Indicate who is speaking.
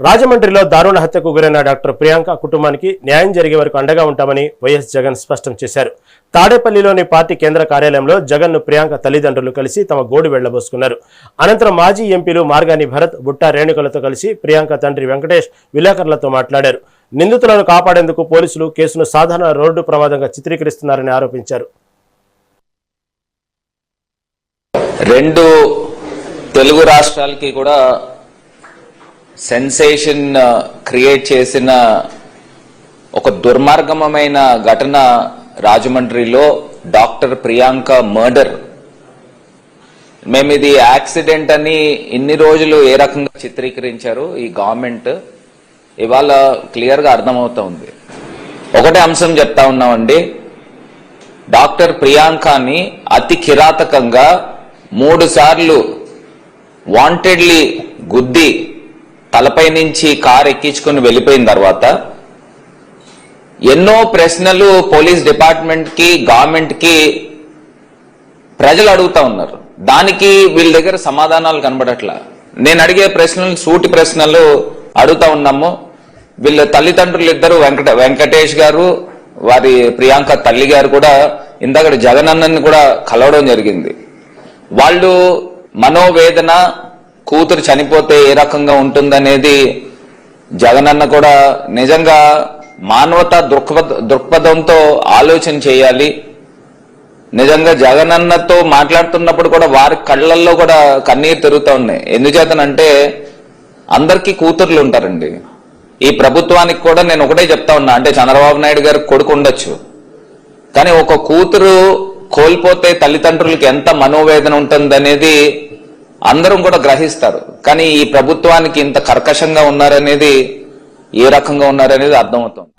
Speaker 1: రాజమండ్రిలో దారుణ హత్యకు గురైన డాక్టర్ ప్రియాంక కుటుంబానికి న్యాయం జరిగే వరకు అండగా ఉంటామని వైఎస్ జగన్ స్పష్టం చేశారు. తాడేపల్లిలోని పార్టీ కేంద్ర కార్యాలయంలో జగన్ను ప్రియాంక తల్లిదండ్రులు కలిసి తమ గోడు వెళ్లబోసుకున్నారు. అనంతరం మాజీ ఎంపీలు మార్గాని భరత్, బుట్టా రేణుకలతో కలిసి ప్రియాంక తండ్రి వెంకటేష్ విలేకరులతో మాట్లాడారు. నిందితులను కాపాడేందుకు పోలీసులు కేసును సాధారణ రోడ్డు ప్రమాదంగా చిత్రీకరిస్తున్నారని ఆరోపించారు.
Speaker 2: రెండు తెలుగు రాష్ట్రాలకి కూడా సెన్సేషన్ క్రియేట్ చేసిన ఒక దుర్మార్గమైన ఘటన రాజమండ్రిలో డాక్టర్ ప్రియాంక మర్డర్. మేము ఇది యాక్సిడెంట్ అని ఇన్ని రోజులు ఏ రకంగా చిత్రీకరించారు ఈ గవర్నమెంట్ ఇవాళ క్లియర్ గా అర్థమవుతోంది. ఒకటే అంశం చెప్తా ఉన్నామండి, డాక్టర్ ప్రియాంకని అతి కిరాతకంగా 3 సార్లు వాంటెడ్లీ గుద్ది తలపై నుంచి కారు ఎక్కించుకుని వెళ్ళిపోయిన తర్వాత ఎన్నో ప్రశ్నలు పోలీస్ డిపార్ట్మెంట్ కి గవర్నమెంట్ కి ప్రజలు అడుగుతా ఉన్నారు. దానికి వీళ్ళ దగ్గర సమాధానాలు కనబడట్లా. నేను అడిగే ప్రశ్నలు సూటి ప్రశ్నలు అడుగుతా ఉన్నాము. వీళ్ళ తల్లిదండ్రులు ఇద్దరు వెంకటేష్ గారు, వారి ప్రియాంక తల్లి గారు కూడా ఇందాక జగనన్నని కూడా కలవడం జరిగింది. వాళ్ళు మనోవేదన, కూతురు చనిపోతే ఏ రకంగా ఉంటుందనేది జగనన్న కూడా నిజంగా మానవతా దృక్పథంతో ఆలోచన చేయాలి. నిజంగా జగనన్నతో మాట్లాడుతున్నప్పుడు కూడా వారి కళ్ళల్లో కూడా కన్నీరు తిరుగుతూ ఉన్నాయి. ఎందుచేతనంటే అందరికీ కూతుర్లు ఉంటారండి. ఈ ప్రభుత్వానికి కూడా నేను ఒకటే చెప్తా ఉన్నా, అంటే చంద్రబాబు నాయుడు గారికి కొడుకు ఉండొచ్చు, కానీ ఒక కూతురు కోల్పోతే తల్లిదండ్రులకి ఎంత మనోవేదన ఉంటుందనేది అందరం కూడా గ్రహిస్తారు. కానీ ఈ ప్రభుత్వానికి ఇంత కర్కశంగా ఉన్నారనేది, ఏ రకంగా ఉన్నారనేది అర్థమవుతుంది.